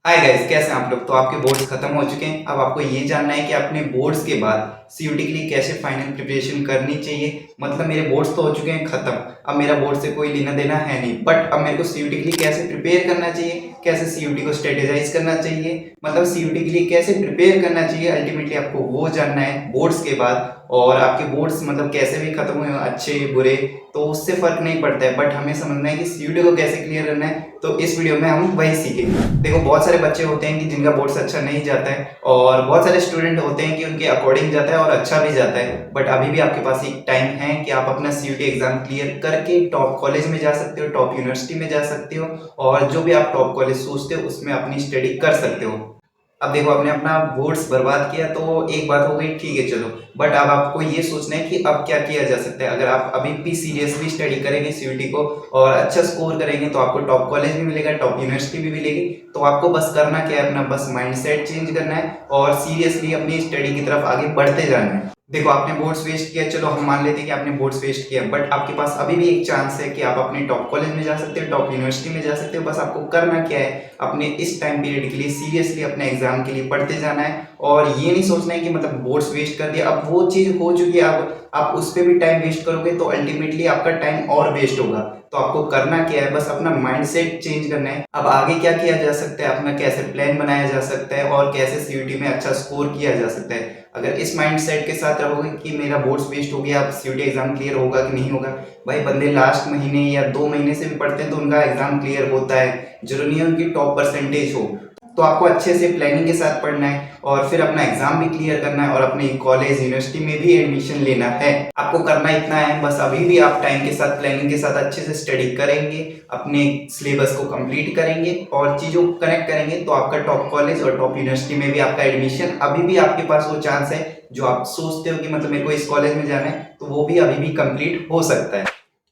Hi guys, कैसे हैं आप लोग। तो आपके बोर्ड्स खत्म हो चुके हैं। अब आपको ये जानना है कि अपने बोर्ड्स के बाद सीयूटी के लिए कैसे फाइनल प्रिपरेशन करनी चाहिए। मतलब मेरे बोर्ड्स तो हो चुके हैं खत्म, अब मेरा बोर्ड से कोई लेना देना है नहीं, बट अब मेरे को सीयूटी के लिए कैसे प्रिपेयर करना चाहिए, कैसे सीयूटी को स्ट्रेटेजाइज करना चाहिए, मतलब सीयूटी के लिए कैसे प्रिपेयर करना चाहिए, अल्टीमेटली आपको वो जानना है बोर्ड्स के बाद। और आपके बोर्ड्स मतलब कैसे भी खत्म हुए अच्छे बुरे तो उससे फर्क नहीं पड़ता है, बट हमें समझना है कि सीयूटी को कैसे क्लियर करना है। तो इस वीडियो में हम वही सीखेंगे। देखो, बहुत सारे बच्चे होते हैं कि जिनका बोर्ड्स अच्छा नहीं जाता है, और बहुत सारे स्टूडेंट होते हैं कि उनके अकॉर्डिंग जाता है और अच्छा भी जाता है। बट अभी भी आपके पास एक टाइम है कि आप अपना सीयूटी एग्जाम क्लियर करके टॉप कॉलेज में जा सकते हो, टॉप यूनिवर्सिटी में जा सकते हो, और जो भी आप टॉप कॉलेज सोचते हो उसमें अपनी स्टडी कर सकते हो। अब देखो, आपने अपना बोर्ड्स बर्बाद किया तो एक बात हो गई, ठीक है चलो, बट अब आपको ये सोचना है कि अब क्या किया जा सकता है। अगर आप अभी भी सीरियसली स्टडी करेंगे सीयूटी को और अच्छा स्कोर करेंगे तो आपको टॉप कॉलेज भी मिलेगा, टॉप यूनिवर्सिटी भी मिलेगी। तो आपको बस करना क्या है, अपना बस माइंडसेट चेंज करना है और सीरियसली अपनी स्टडी की तरफ आगे बढ़ते जाना है। देखो, आपने बोर्ड्स वेस्ट किया, चलो हम मान लेते हैं कि आपने बोर्ड्स वेस्ट किया, बट आपके पास अभी भी एक चांस है कि आप अपने टॉप कॉलेज में जा सकते हो, टॉप यूनिवर्सिटी में जा सकते हो। बस आपको करना क्या है, अपने इस टाइम पीरियड के लिए सीरियसली अपने एग्जाम के लिए पढ़ते जाना है, और ये नहीं सोचना है कि मतलब बोर्ड्स वेस्ट कर दिया, अब वो चीज हो चुकी है, अब आप उस पर भी टाइम वेस्ट करोगे तो अल्टीमेटली आपका टाइम और वेस्ट होगा। तो आपको करना क्या है, बस अपना माइंडसेट चेंज करना है। अब आगे क्या किया जा सकता है, अपना कैसे प्लान बनाया जा सकता है और कैसे सीयूटी में अच्छा स्कोर किया जा सकता है। अगर इस माइंडसेट के साथ रहोगे कि मेरा बोर्ड्स वेस्ट हो गया, अब सीयूटी एग्जाम क्लियर होगा कि नहीं होगा, भाई बंदे लास्ट महीने या 2 महीने से भी पढ़ते हैं तो उनका एग्जाम क्लियर होता है, जरूरी नहीं है उनकी टॉप परसेंटेज हो। तो आपको अच्छे से प्लानिंग के साथ पढ़ना है और फिर अपना एग्जाम भी क्लियर करना है और अपने कॉलेज यूनिवर्सिटी में भी एडमिशन लेना है। आपको करना इतना है, बस अभी भी आप टाइम के साथ प्लानिंग के साथ अच्छे से स्टडी करेंगे, अपने सिलेबस को कंप्लीट करेंगे और चीजों को कनेक्ट करेंगे तो आपका टॉप कॉलेज और टॉप यूनिवर्सिटी में भी आपका एडमिशन, अभी भी आपके पास वो चांस है जो आप सोचते हो कि मतलब मेरे को इस कॉलेज में जाना है, तो वो भी अभी भी कंप्लीट हो सकता है।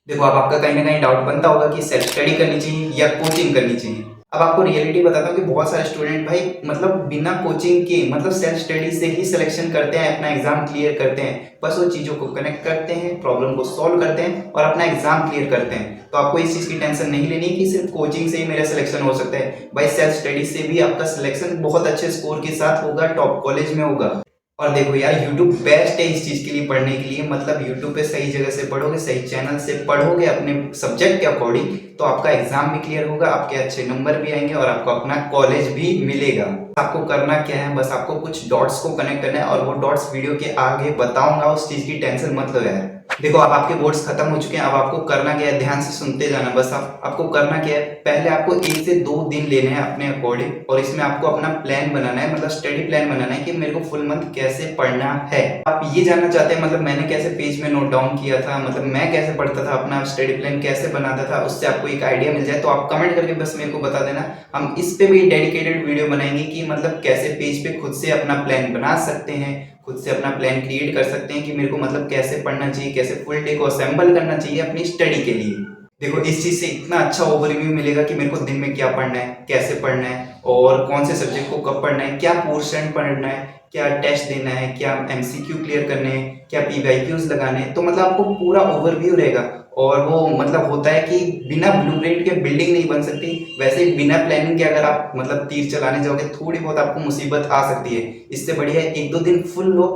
देखो, अब आपका कहीं ना कहीं डाउट बनता होगा कि सेल्फ स्टडी करनी चाहिए या कोचिंग करनी चाहिए। अब आपको रियलिटी बताता हूँ कि बहुत सारे स्टूडेंट भाई मतलब बिना कोचिंग के मतलब सेल्फ स्टडी से ही सिलेक्शन करते हैं, अपना एग्जाम क्लियर करते हैं, बस वो चीज़ों को कनेक्ट करते हैं, प्रॉब्लम को सॉल्व करते हैं और अपना एग्जाम क्लियर करते हैं। तो आपको इस चीज़ की टेंशन नहीं लेनी कि सिर्फ कोचिंग से ही मेरा सिलेक्शन हो सकता है। भाई सेल्फ स्टडी से भी आपका सिलेक्शन बहुत अच्छे स्कोर के साथ होगा, टॉप कॉलेज में होगा। और देखो यार, YouTube बेस्ट है इस चीज के लिए, पढ़ने के लिए। मतलब YouTube पे सही जगह से पढ़ोगे, सही चैनल से पढ़ोगे अपने सब्जेक्ट के अकॉर्डिंग, तो आपका एग्जाम भी क्लियर होगा, आपके अच्छे नंबर भी आएंगे और आपको अपना कॉलेज भी मिलेगा। आपको करना क्या है, बस आपको कुछ डॉट्स को कनेक्ट करना है और वो डॉट्स वीडियो के आगे बताऊंगा, उस चीज की टेंशन मत लो यार। देखो, अब आपके बोर्ड्स खत्म हो चुके हैं, अब आपको करना क्या है, ध्यान से सुनते जाना। बस आपको करना क्या है, पहले आपको 1 से 2 दिन लेने हैं अपने अकॉर्डिंग, और इसमें आपको अपना प्लान बनाना है, मतलब स्टडी प्लान बनाना है कि मेरे को फुल मंथ कैसे पढ़ना है। आप ये जानना चाहते हैं मतलब मैंने कैसे पेज में नोट डाउन किया था, मतलब मैं कैसे पढ़ता था, अपना स्टडी प्लान कैसे बनाता था, उससे आपको एक आइडिया मिल जाए तो आप कमेंट करके बस मेरे को बता देना। हम इस पे भी डेडिकेटेड वीडियो बनाएंगे कि मतलब कैसे पेज पे खुद से अपना प्लान बना सकते हैं, खुद से अपना प्लान क्रिएट कर सकते हैं कि मेरे को मतलब कैसे पढ़ना चाहिए, कैसे फुल डे को असेंबल करना चाहिए अपनी स्टडी के लिए। देखो, इस चीज से इतना अच्छा ओवरव्यू मिलेगा कि मेरे को दिन में क्या पढ़ना है, कैसे पढ़ना है और कौन से सब्जेक्ट को कब पढ़ना है, क्या पोर्शन पढ़ना है, क्या टेस्ट देना है, क्या एमसीक्यू क्लियर करने हैं, क्या पीवाईक्यूज लगाने हैं। तो मतलब आपको पूरा ओवरव्यू रहेगा। और वो मतलब होता है कि बिना ब्लूप्रिंट के बिल्डिंग नहीं बन सकती, वैसे ही बिना प्लानिंग के अगर आप मतलब तीर चलाने जाओगे थोड़ी बहुत आपको मुसीबत आ सकती है। इससे बढ़िया है 1-2 दिन फुल लो,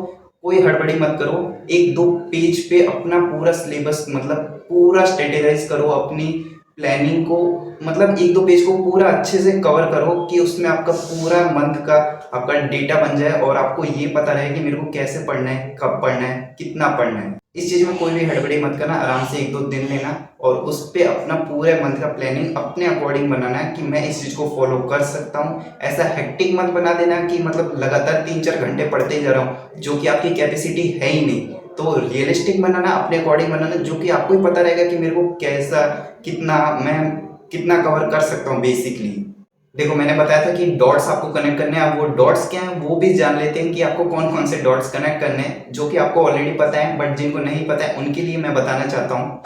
कोई हड़बड़ी मत करो, 1-2 पेज पे अपना पूरा सिलेबस मतलब पूरा स्ट्रेटेजाइज करो, अपनी प्लानिंग को मतलब 1-2 पेज को पूरा अच्छे से कवर करो कि उसमें आपका पूरा मंथ का आपका डेटा बन जाए और आपको ये पता रहे कि मेरे को कैसे पढ़ना है, कब पढ़ना है, कितना पढ़ना है। इस चीज में कोई भी हड़बड़ी मत करना, आराम से 1-2 दिन लेना और उस पे अपना पूरे मंथ का प्लानिंग अपने अकॉर्डिंग बनाना है कि मैं इस चीज को फॉलो कर सकता हूँ। ऐसा हेक्टिक मत बना देना कि मतलब लगातार 3-4 घंटे पढ़ते ही जा रहा हूँ, जो कि आपकी कैपेसिटी है ही नहीं। तो रियलिस्टिक बनाना, अपने अकॉर्डिंग बनाना, जो कि आपको ही पता रहेगा कि मेरे को कैसा कितना मैं कितना कवर कर सकता हूँ बेसिकली। देखो, मैंने बताया था कि डॉट्स आपको कनेक्ट करने हैं, अब वो डॉट्स क्या हैं वो भी जान लेते हैं कि आपको कौन कौन से डॉट्स कनेक्ट करने हैं, जो कि आपको ऑलरेडी पता है, बट जिनको नहीं पता है उनके लिए मैं बताना चाहता हूँ।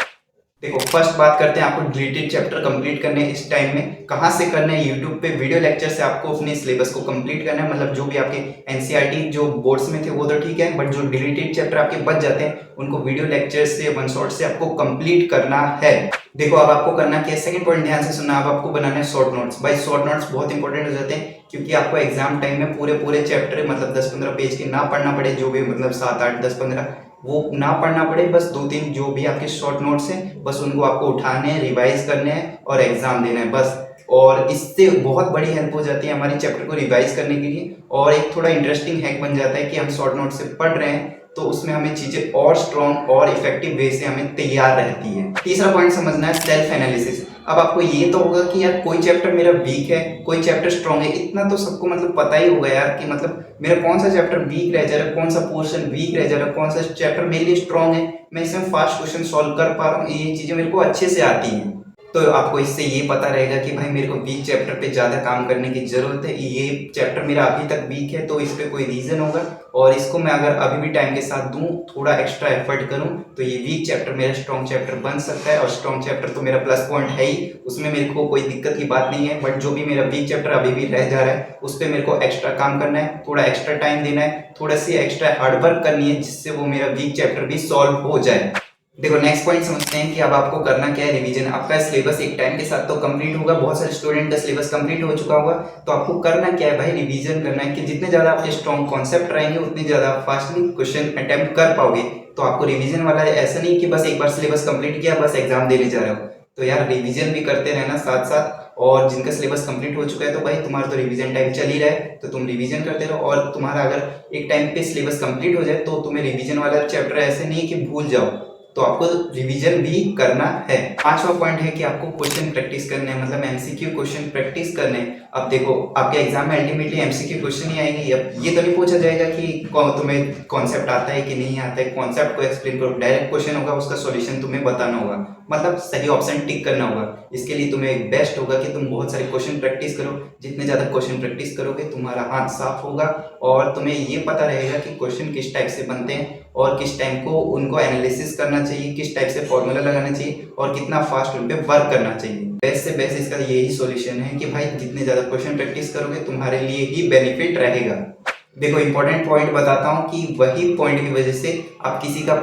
देखो, फर्स्ट बात करते हैं आपको डिलीटेड चैप्टर कंप्लीट करने हैं इस टाइम में। कहाँ से करना है, यूट्यूब पे वीडियो लेक्चर से आपको अपने सिलेबस को कंप्लीट करना है। मतलब जो भी आपके एनसीईआरटी जो बोर्ड्स में थे वो तो ठीक है, बट जो डिलीटेड चैप्टर आपके बच जाते हैं उनको वीडियो लेक्चर से वन शॉट से आपको कंप्लीट करना है। देखो अब आपको करना क्या है, सेकंड पॉइंट ध्यान से सुनना। अब आपको बनाना है शॉर्ट नोट्स। भाई शॉर्ट नोट्स बहुत इंपॉर्टेंट हो जाते हैं, क्योंकि आपको एग्जाम टाइम में पूरे पूरे चैप्टर मतलब 10-15 पेज के ना पढ़ना पड़े, जो भी मतलब 7-8-10-15 वो ना पढ़ना पड़े। बस 2-3 जो भी आपके शॉर्ट नोट्स हैं बस उनको आपको उठाने हैं, रिवाइज करने हैं और एग्जाम देना है बस। और इससे बहुत बड़ी हेल्प हो जाती है हमारी चैप्टर को रिवाइज करने के लिए, और एक थोड़ा इंटरेस्टिंग हैक बन जाता है कि हम शॉर्ट नोट से पढ़ रहे हैं तो उसमें हमें चीजें और स्ट्रॉन्ग और इफेक्टिव वे से हमें तैयार रहती है। तीसरा पॉइंट समझना है सेल्फ एनालिसिस। अब आपको ये तो होगा कि यार कोई चैप्टर मेरा वीक है, कोई चैप्टर स्ट्रॉन्ग है, इतना तो सबको मतलब पता ही होगा यार कि मतलब मेरा कौन सा चैप्टर वीक रह जा रहा है, कौन सा पोर्शन वीक रह जा रहा है, कौन सा चैप्टर मेरे लिए स्ट्रॉन्ग है, मैं इसमें फास्ट क्वेश्चन सॉल्व कर पा रहा हूँ, ये चीजें मेरे को अच्छे से आती हैं। तो आपको इससे ये पता रहेगा कि भाई मेरे को वीक चैप्टर पे ज़्यादा काम करने की ज़रूरत है, ये चैप्टर मेरा अभी तक वीक है तो इस पे कोई रीज़न होगा, और इसको मैं अगर अभी भी टाइम के साथ दूं, थोड़ा एक्स्ट्रा एफर्ट करूं, तो ये वीक चैप्टर मेरा स्ट्रॉन्ग चैप्टर बन सकता है। और स्ट्रॉन्ग चैप्टर तो मेरा प्लस पॉइंट है ही, उसमें मेरे को कोई दिक्कत की बात नहीं है। बट जो भी मेरा वीक चैप्टर अभी भी रह जा रहा है उस पर मेरे को एक्स्ट्रा काम करना है, थोड़ा एक्स्ट्रा टाइम देना है, थोड़ा सी एक्स्ट्रा हार्डवर्क करनी है, जिससे वो मेरा वीक चैप्टर भी सॉल्व हो जाए। देखो नेक्स्ट पॉइंट समझते हैं कि अब आपको करना क्या है, रिवीजन। आपका सिलेबस एक टाइम के साथ तो कंप्लीट होगा, बहुत सारे स्टूडेंट का सिलेबस कंप्लीट हो चुका होगा, तो आपको करना क्या है भाई, रिवीजन करना है कि जितने ज़्यादा आपके स्ट्रॉन्ग कॉन्सेप्ट रहेंगे उतने ज़्यादा फास्टली क्वेश्चन अटेम्प्ट कर पाओगे। तो आपको रिवीजन वाला ऐसा नहीं कि बस एक बार सिलेबस कंप्लीट किया बस एग्जाम देने जा रहे हो, तो यार रिवीजन भी करते रहना साथ साथ। और जिनका सिलेबस कंप्लीट हो चुका है तो भाई तुम्हारा तो रिवीजन टाइम चल ही रहा है, तो तुम रिवीजन करते रहो। और तुम्हारा अगर एक टाइम पे सिलेबस कंप्लीट हो जाए तो तुम्हें रिवीजन वाला चैप्टर ऐसे नहीं कि भूल जाओ, तो आपको रिवीजन भी करना है। पांचवा पॉइंट है कि आपको क्वेश्चन प्रैक्टिस करने हैं, मतलब एमसीक्यू क्वेश्चन प्रैक्टिस करने हैं। अब देखो आपके एग्जाम में अल्टीमेटली एमसीक्यू क्वेश्चन ही आएंगे। अब ये तो नहीं पूछा जाएगा कि तुम्हें कॉन्सेप्ट आता है कि नहीं आता है, कॉन्सेप्ट को एक्सप्लेन करो, डायरेक्ट क्वेश्चन होगा, उसका सॉल्यूशन तुम्हें बताना होगा, मतलब सही ऑप्शन टिक करना होगा। इसके लिए तुम्हें बेस्ट होगा कि तुम बहुत सारे क्वेश्चन प्रैक्टिस करो। जितने ज़्यादा क्वेश्चन प्रैक्टिस करोगे तुम्हारा हाथ साफ होगा, और तुम्हें ये पता रहेगा कि क्वेश्चन किस टाइप से बनते हैं और किस टाइम को उनको एनालिसिस करना चाहिए, किस टाइप से फॉर्मूला लगाना चाहिए और कितना फास्ट उन पर वर्क करना चाहिए। बेस्ट से बेस्ट इसका यही सॉल्यूशन है कि भाई जितने ज़्यादा क्वेश्चन प्रैक्टिस करोगे तुम्हारे लिए ही बेनिफिट रहेगा। देखो इंपॉर्टेंट पॉइंट बताता हूँ कि वही पॉइंट की वजह से आप किसी का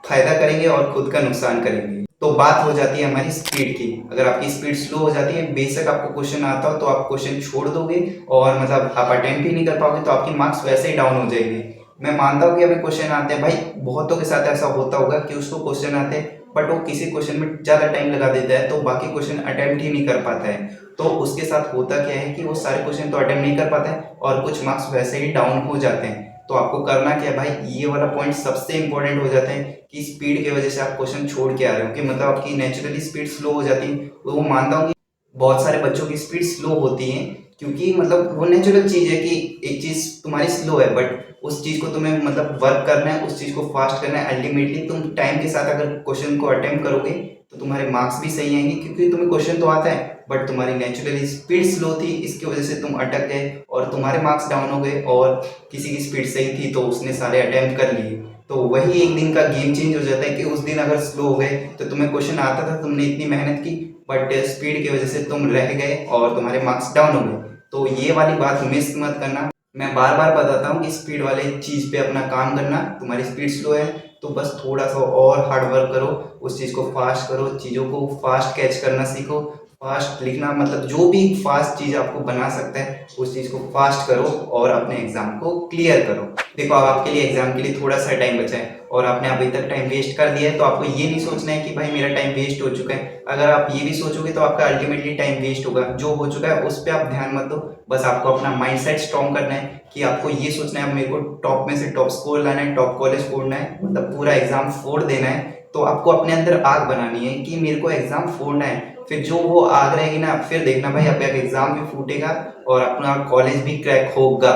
फायदा करेंगे और खुद का नुकसान करेंगे। तो बात हो जाती है हमारी स्पीड की। अगर आपकी स्पीड स्लो हो जाती है, बेशक आपको क्वेश्चन आता हो तो आप क्वेश्चन छोड़ दोगे और मतलब आप अटेम्प्ट ही नहीं कर पाओगे, तो आपकी मार्क्स वैसे ही डाउन हो जाएंगे। मैं मानता हूँ कि हमें क्वेश्चन आते हैं, भाई बहुतों के साथ ऐसा होता होगा कि उसको क्वेश्चन आते हैं बट वो किसी क्वेश्चन में ज़्यादा टाइम लगा देता है तो बाकी क्वेश्चन अटेम्प्ट ही नहीं कर पाता है। तो उसके साथ होता क्या है कि वो सारे क्वेश्चन तो अटेम्प्ट नहीं कर पाता है और कुछ मार्क्स वैसे ही डाउन हो जाते हैं। तो आपको करना क्या है भाई, ये वाला पॉइंट सबसे इंपॉर्टेंट हो जाता है कि स्पीड की वजह से आप क्वेश्चन छोड़ के आ रहे हो, कि मतलब आपकी नेचुरली स्पीड स्लो हो जाती है। तो वो मानता हूँ कि बहुत सारे बच्चों की स्पीड स्लो होती है, क्योंकि मतलब वो नेचुरल चीज़ है कि एक चीज़ तुम्हारी स्लो है बट उस चीज़ को तुम्हें मतलब वर्क करना है, उस चीज़ को फास्ट करना है। अल्टीमेटली तुम टाइम के साथ अगर क्वेश्चन को अटेम्प्ट करोगे तो तुम्हारे मार्क्स भी सही आएंगे, क्योंकि तुम्हें क्वेश्चन तो आता है बट तुम्हारी नेचुरली स्पीड स्लो थी, इसकी वजह से तुम अटक गए और तुम्हारे मार्क्स डाउन हो गए। और किसी की स्पीड सही थी तो उसने सारे अटेम्प्ट कर लिए, तो वही एक दिन का गेम चेंज हो जाता है कि उस दिन अगर स्लो हो गए तो तुम्हें क्वेश्चन आता था, तुमने इतनी मेहनत की बट स्पीड की वजह से तुम रह गए और तुम्हारे मार्क्स डाउन हो गए। तो ये वाली बात मिस मत करना। मैं बार बार बताता हूँ कि स्पीड वाले चीज़ पे अपना काम करना। तुम्हारी स्पीड स्लो है तो बस थोड़ा सा और हार्ड वर्क करो, उस चीज़ को फास्ट करो, चीज़ों को फास्ट कैच करना सीखो, फास्ट लिखना, मतलब जो भी फास्ट चीज़ आपको बना सकता है उस चीज़ को फास्ट करो और अपने एग्जाम को क्लियर करो। देखो अब आपके लिए एग्जाम के लिए थोड़ा सा टाइम बचा है और आपने अभी तक टाइम वेस्ट कर दिया है, तो आपको ये नहीं सोचना है कि भाई मेरा टाइम वेस्ट हो चुका है। अगर आप ये भी सोचोगे तो आपका अल्टीमेटली टाइम वेस्ट होगा। जो हो चुका है उस पर आप ध्यान मत दो, बस आपको अपना माइंडसेट स्ट्रॉन्ग करना है कि आपको ये सोचना है मेरे को टॉप में से टॉप स्कोर लाना है, टॉप कॉलेज फोड़ना है, मतलब पूरा एग्जाम फोड़ देना है। तो आपको अपने अंदर आग बनानी है कि मेरे को एग्जाम फोड़ना है। फिर जो वो आग रहेगी ना, फिर देखना भाई आपका एग्जाम भी फूटेगा और अपना कॉलेज भी क्रैक होगा।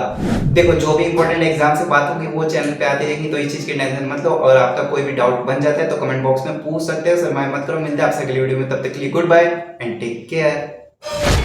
देखो जो भी इंपॉर्टेंट एग्जाम से बात होगी वो चैनल पे आती रहेगी, तो इस चीज की टेंशन मत लो। और आपका कोई भी डाउट बन जाता है तो कमेंट बॉक्स में पूछ सकते हो, शर्माए मत करो। मिलते हैं आपसे अगली वीडियो में, तब तक के लिए good bye and take care.